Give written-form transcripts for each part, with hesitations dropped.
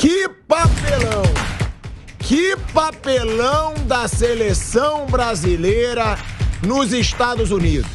Que papelão! Que papelão da seleção brasileira nos Estados Unidos.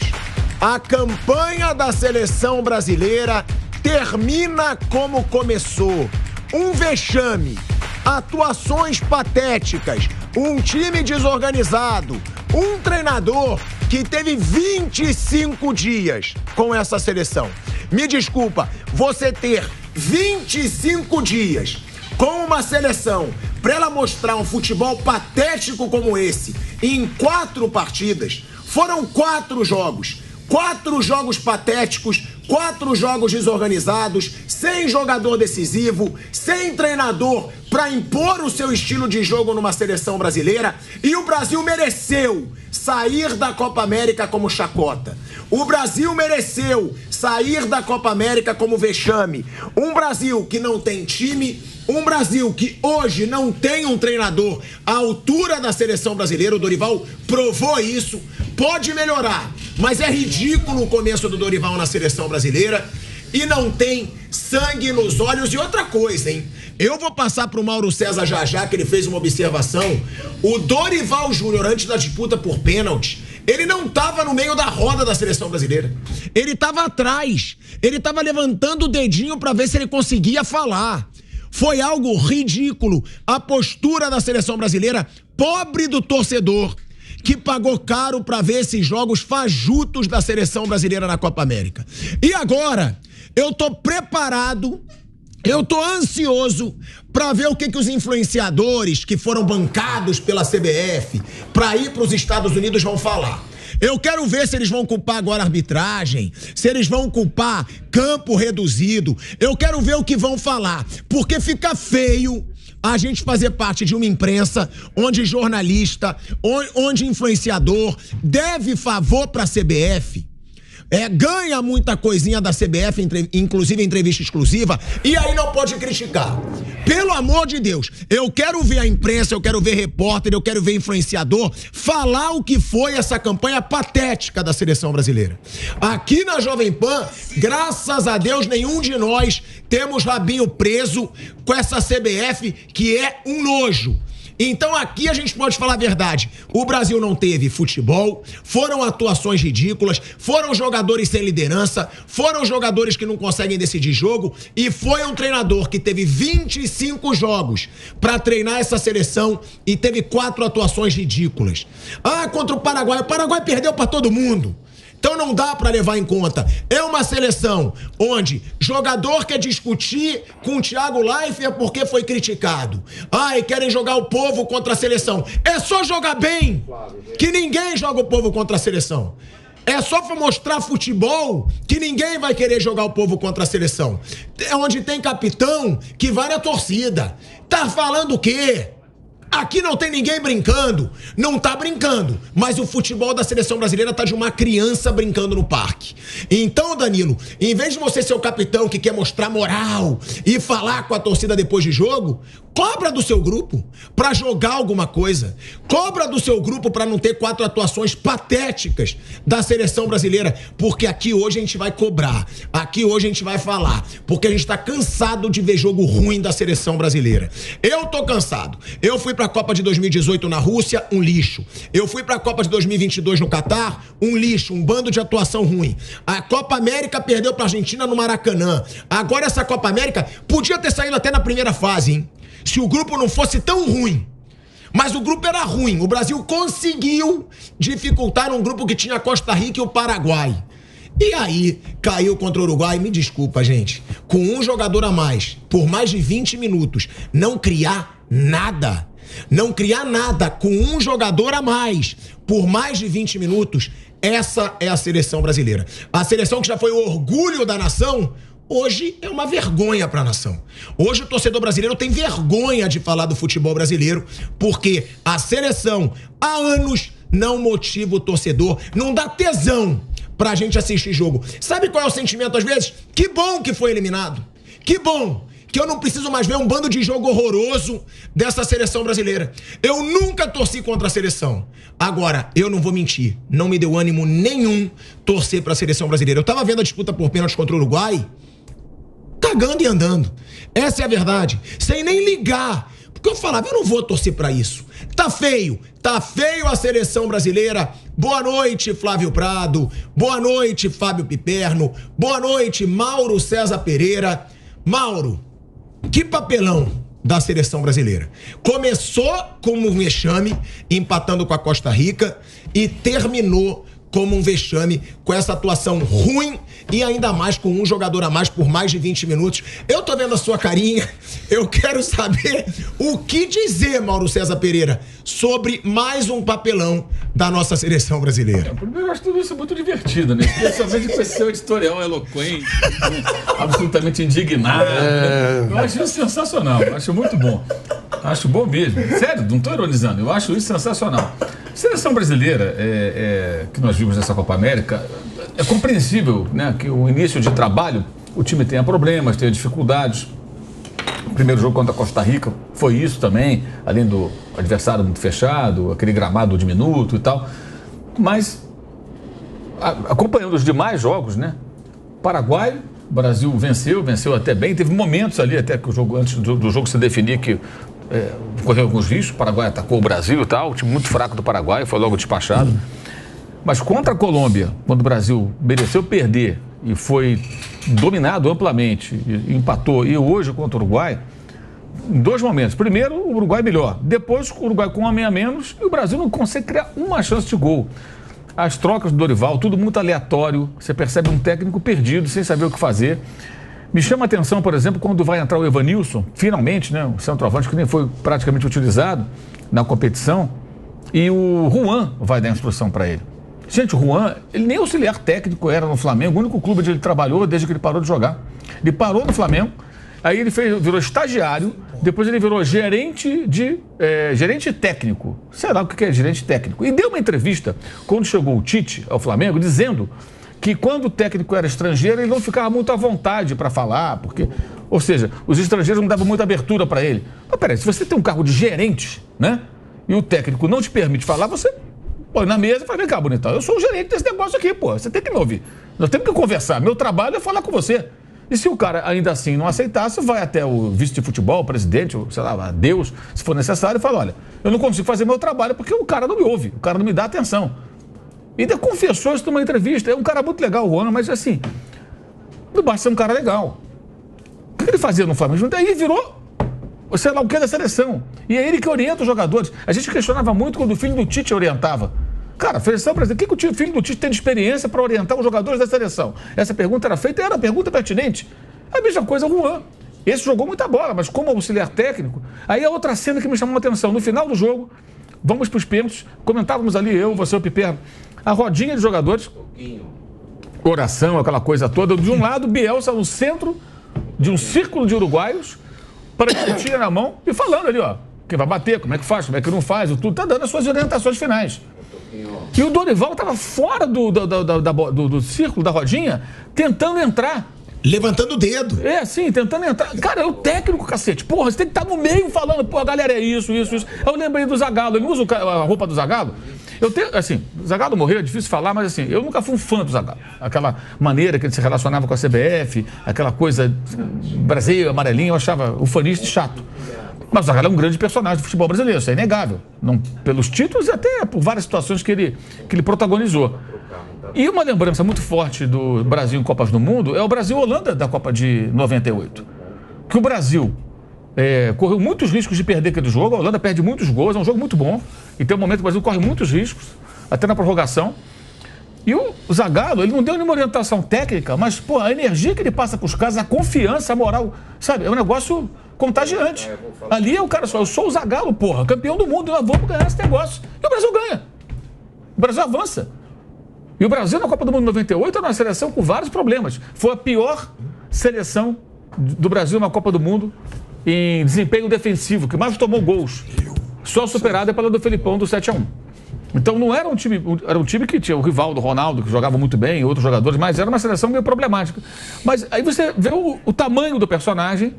A campanha da seleção brasileira termina como começou. Um vexame, atuações patéticas, um time desorganizado, um treinador que teve 25 dias com essa seleção. Me desculpa, você ter 25 dias com uma seleção para ela mostrar um futebol patético como esse em 4 partidas, foram 4 jogos. 4 jogos patéticos, 4 jogos desorganizados, sem jogador decisivo, sem treinador para impor o seu estilo de jogo numa seleção brasileira, e o Brasil mereceu sair da Copa América como chacota. O Brasil mereceu sair da Copa América como vexame. Um Brasil que não tem time, um Brasil que hoje não tem um treinador à altura da seleção brasileira. O Dorival provou isso. Pode melhorar, mas é ridículo o começo do Dorival na seleção brasileira e não tem sangue nos olhos. E outra coisa, hein? Eu vou passar pro Mauro César já, que ele fez uma observação. O Dorival Júnior, antes da disputa por pênalti, ele não estava no meio da roda da seleção brasileira. Ele estava atrás. Ele estava levantando o dedinho para ver se ele conseguia falar. Foi algo ridículo. A postura da seleção brasileira, pobre do torcedor, que pagou caro para ver esses jogos fajutos da seleção brasileira na Copa América. E agora, eu tô preparado, eu tô ansioso para ver o que os influenciadores que foram bancados pela CBF para ir para os Estados Unidos vão falar. Eu quero ver se eles vão culpar agora a arbitragem, se eles vão culpar campo reduzido. Eu quero ver o que vão falar, porque fica feio a gente fazer parte de uma imprensa onde jornalista, onde influenciador deve favor para a CBF, ganha muita coisinha da CBF, inclusive entrevista exclusiva, e aí não pode criticar. Pelo amor de Deus, eu quero ver a imprensa, eu quero ver repórter, eu quero ver influenciador falar o que foi essa campanha patética da seleção brasileira. Aqui na Jovem Pan, graças a Deus, nenhum de nós temos rabinho preso com essa CBF que é um nojo. Então aqui a gente pode falar a verdade. O Brasil não teve futebol, foram atuações ridículas, foram jogadores sem liderança, foram jogadores que não conseguem decidir jogo, e foi um treinador que teve 25 jogos para treinar essa seleção e teve 4 atuações ridículas. Contra o Paraguai perdeu para todo mundo. Então não dá para levar em conta. É uma seleção onde jogador quer discutir com o Thiago Leifert porque foi criticado. E querem jogar o povo contra a seleção. É só jogar bem, que ninguém joga o povo contra a seleção. É só pra mostrar futebol que ninguém vai querer jogar o povo contra a seleção. É onde tem capitão que vai na torcida. Tá falando o quê? Aqui não tem ninguém brincando, não tá brincando, mas o futebol da seleção brasileira tá de uma criança brincando no parque. Então, Danilo, em vez de você ser o capitão que quer mostrar moral e falar com a torcida depois de jogo, cobra do seu grupo pra jogar alguma coisa. Cobra do seu grupo pra não ter 4 atuações patéticas da seleção brasileira, porque aqui hoje a gente vai cobrar, aqui hoje a gente vai falar, porque a gente tá cansado de ver jogo ruim da seleção brasileira. Eu tô cansado. Eu fui pra Copa de 2018 na Rússia, um lixo. Eu fui pra Copa de 2022 no Catar, um lixo, um bando de atuação ruim. A Copa América perdeu pra Argentina no Maracanã. Agora essa Copa América podia ter saído até na primeira fase, hein? Se o grupo não fosse tão ruim. Mas o grupo era ruim. O Brasil conseguiu dificultar um grupo que tinha Costa Rica e o Paraguai. E aí, caiu contra o Uruguai. Me desculpa, gente. Com um jogador a mais, por mais de 20 minutos, não criar nada. Não criar nada com um jogador a mais, por mais de 20 minutos, essa é a seleção brasileira. A seleção que já foi o orgulho da nação, hoje é uma vergonha para a nação. Hoje o torcedor brasileiro tem vergonha de falar do futebol brasileiro, porque a seleção, há anos, não motiva o torcedor, não dá tesão pra gente assistir jogo. Sabe qual é o sentimento às vezes? Que bom que foi eliminado. Que bom que eu não preciso mais ver um bando de jogo horroroso dessa seleção brasileira. Eu nunca torci contra a seleção. Agora, eu não vou mentir, não me deu ânimo nenhum torcer pra seleção brasileira. Eu tava vendo a disputa por pênaltis contra o Uruguai. cagando e andando. Essa é a verdade. Sem nem ligar. Porque eu falava, eu não vou torcer pra isso. Tá feio a seleção brasileira. Boa noite, Flávio Prado. Boa noite, Fábio Piperno. Boa noite, Mauro César Pereira. Mauro, que papelão da seleção brasileira. Começou como um vexame, empatando com a Costa Rica, e terminou como um vexame com essa atuação ruim e ainda mais com um jogador a mais por mais de 20 minutos. Eu tô vendo a sua carinha, eu quero saber o que dizer, Mauro César Pereira, sobre mais um papelão da nossa seleção brasileira. Primeiro, eu acho tudo isso muito divertido, né? Especialmente com esse seu editorial eloquente, né? Absolutamente indignado. Né? Eu acho isso sensacional, acho muito bom. Acho bom mesmo. Sério, não tô ironizando, eu acho isso sensacional. Seleção brasileira, que nós vimos nessa Copa América, é compreensível, né, que o início de trabalho, o time tenha problemas, tenha dificuldades. O primeiro jogo contra a Costa Rica foi isso também, além do adversário muito fechado, aquele gramado diminuto e tal. Mas, acompanhando os demais jogos, né, Paraguai, o Brasil venceu até bem, teve momentos ali até que o jogo, antes do jogo se definir, que correu alguns riscos. O Paraguai atacou o Brasil e tal, o time muito fraco do Paraguai, foi logo despachado. Mas contra a Colômbia, quando o Brasil mereceu perder e foi dominado amplamente, e empatou, e hoje contra o Uruguai, em dois momentos. Primeiro, o Uruguai melhor. Depois, o Uruguai com um homem a menos, e o Brasil não consegue criar uma chance de gol. As trocas do Dorival, tudo muito aleatório. Você percebe um técnico perdido, sem saber o que fazer. Me chama a atenção, por exemplo, quando vai entrar o Evanilson, finalmente, né, o centroavante que nem foi praticamente utilizado na competição, e o Juan vai dar instrução para ele. Gente, o Juan, ele nem auxiliar técnico era no Flamengo, o único clube onde ele trabalhou desde que ele parou de jogar. Ele parou no Flamengo, aí ele virou estagiário, depois ele virou gerente técnico. Sei lá o que é gerente técnico. E deu uma entrevista, quando chegou o Tite ao Flamengo, dizendo que quando o técnico era estrangeiro, ele não ficava muito à vontade para falar, porque, ou seja, os estrangeiros não davam muita abertura para ele. Mas peraí, se você tem um cargo de gerente, né, e o técnico não te permite falar, você põe na mesa e fala, vem cá, bonitão, eu sou o gerente desse negócio aqui, pô, você tem que me ouvir. Nós temos que conversar, meu trabalho é falar com você. E se o cara ainda assim não aceitasse, vai até o vice de futebol, o presidente, sei lá, Deus, se for necessário, e fala, olha, eu não consigo fazer meu trabalho porque o cara não me ouve, o cara não me dá atenção. E ainda confessou isso numa entrevista. É um cara muito legal, o Juan, mas assim, não basta ser um cara legal. O que ele fazia no Flamengo? Aí virou, sei lá o que, da seleção. E é ele que orienta os jogadores. A gente questionava muito quando o filho do Tite orientava. Cara, a seleção brasileira, o que o filho do Tite tem de experiência para orientar os jogadores da seleção? Essa pergunta era feita, era uma pergunta pertinente. A mesma coisa o Juan. Esse jogou muita bola, mas como auxiliar técnico. Aí a outra cena que me chamou a atenção, no final do jogo, vamos para os pênaltis, comentávamos ali, eu, você, o Piperno, a rodinha de jogadores, oração, aquela coisa toda. De um lado, Bielsa no centro de um círculo de uruguaios, para discutir na mão e falando ali, ó, quem vai bater, como é que faz, como é que não faz, tudo, tá dando as suas orientações finais. E o Dorival estava fora do círculo da rodinha, tentando entrar. Levantando o dedo. É, sim, tentando entrar. Cara, é o técnico, cacete. Porra, você tem que estar no meio falando, pô, galera, é isso. Eu lembrei do Zagallo, ele usa a roupa do Zagallo. Eu tenho, assim, o Zagallo morreu, é difícil falar, mas assim, eu nunca fui um fã do Zagallo. Aquela maneira que ele se relacionava com a CBF, aquela coisa Brasil, amarelinho, eu achava ufanista chato. Mas o Zagallo é um grande personagem do futebol brasileiro, isso é inegável. Não, pelos títulos e até por várias situações que ele protagonizou. E uma lembrança muito forte do Brasil em Copas do Mundo é o Brasil-Holanda da Copa de 98. Que o Brasil correu muitos riscos de perder aquele jogo, a Holanda perde muitos gols, é um jogo muito bom. E tem um momento que o Brasil corre muitos riscos, até na prorrogação. E o Zagallo, ele não deu nenhuma orientação técnica, mas, pô, a energia que ele passa para os caras, a confiança, a moral, sabe? É um negócio contagiante. Ali é o cara só, eu sou o Zagallo, porra, campeão do mundo, nós vamos ganhar esse negócio. E o Brasil ganha. O Brasil avança. E o Brasil na Copa do Mundo 98 era uma seleção com vários problemas. Foi a pior seleção do Brasil na Copa do Mundo em desempenho defensivo, que mais tomou gols. Só superada pela do Felipão do 7-1. Então não era um time que tinha o Rivaldo, o Ronaldo, que jogava muito bem, outros jogadores, mas era uma seleção meio problemática. Mas aí você vê o tamanho do personagem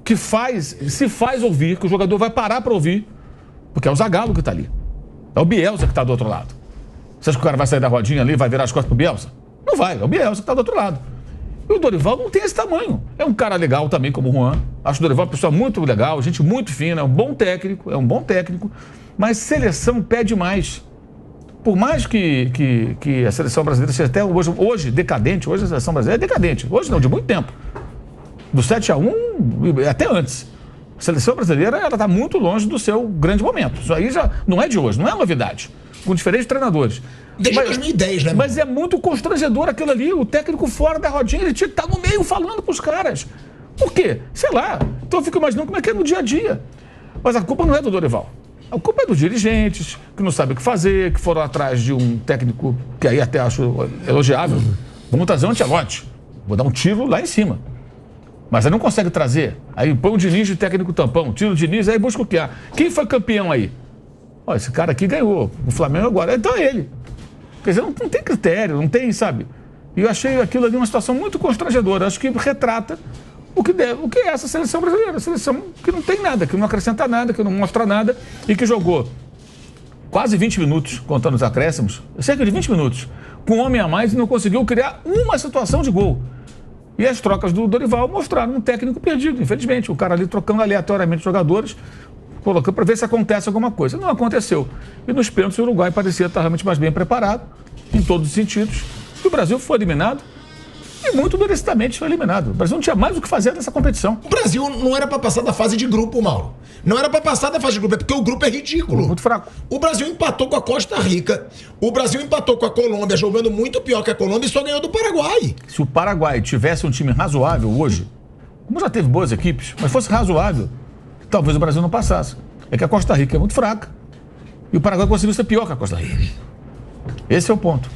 que se faz ouvir, que o jogador vai parar para ouvir, porque é o Zagallo que está ali. É o Bielsa que está do outro lado. Você acha que o cara vai sair da rodinha ali e vai virar as costas pro Bielsa? Não vai, é o Bielsa que está do outro lado. E o Dorival não tem esse tamanho. É um cara legal também, como o Juan. Acho o Dorival uma pessoa muito legal, gente muito fina, é um bom técnico, mas seleção pede mais. Por mais que a seleção brasileira seja até hoje decadente, hoje a seleção brasileira é decadente. Hoje não, de muito tempo. Do 7-1 até antes. A seleção brasileira está muito longe do seu grande momento. Isso aí já não é de hoje, não é novidade. Com diferentes treinadores. Desde 2010, né? Mas é muito constrangedor aquilo ali. O técnico fora da rodinha, ele tinha que estar no meio falando com os caras. Por quê? Sei lá. Então eu fico imaginando como é que é no dia a dia. Mas a culpa não é do Dorival. A culpa é dos dirigentes, que não sabem o que fazer, que foram atrás de um técnico que aí até acho elogiável. Vamos trazer um Ancelotti. Vou dar um tiro lá em cima. Mas aí não consegue trazer. Aí põe o Diniz de técnico tampão, tira o Diniz, aí busca o quê? Quem foi campeão aí? Ó, esse cara aqui ganhou. O Flamengo agora. Então é ele. Quer dizer, não tem critério, não tem, sabe? E eu achei aquilo ali uma situação muito constrangedora. Acho que retrata o que é essa seleção brasileira. Seleção que não tem nada, que não acrescenta nada, que não mostra nada e que jogou quase 20 minutos, contando os acréscimos, cerca de 20 minutos, com um homem a mais e não conseguiu criar uma situação de gol. E as trocas do Dorival mostraram um técnico perdido, infelizmente. O cara ali trocando aleatoriamente jogadores, colocando para ver se acontece alguma coisa. Não aconteceu. E nos pênaltis o Uruguai parecia estar realmente mais bem preparado, em todos os sentidos. E o Brasil foi eliminado. E muito merecidamente foi eliminado. O Brasil não tinha mais o que fazer nessa competição. O Brasil não era para passar da fase de grupo, Mauro. Não era para passar da fase de grupo, é porque o grupo é ridículo. Muito fraco. O Brasil empatou com a Costa Rica. O Brasil empatou com a Colômbia, jogando muito pior que a Colômbia e só ganhou do Paraguai. Se o Paraguai tivesse um time razoável hoje, como já teve boas equipes, mas fosse razoável, talvez o Brasil não passasse. É que a Costa Rica é muito fraca. E o Paraguai conseguiu ser pior que a Costa Rica. Esse é o ponto.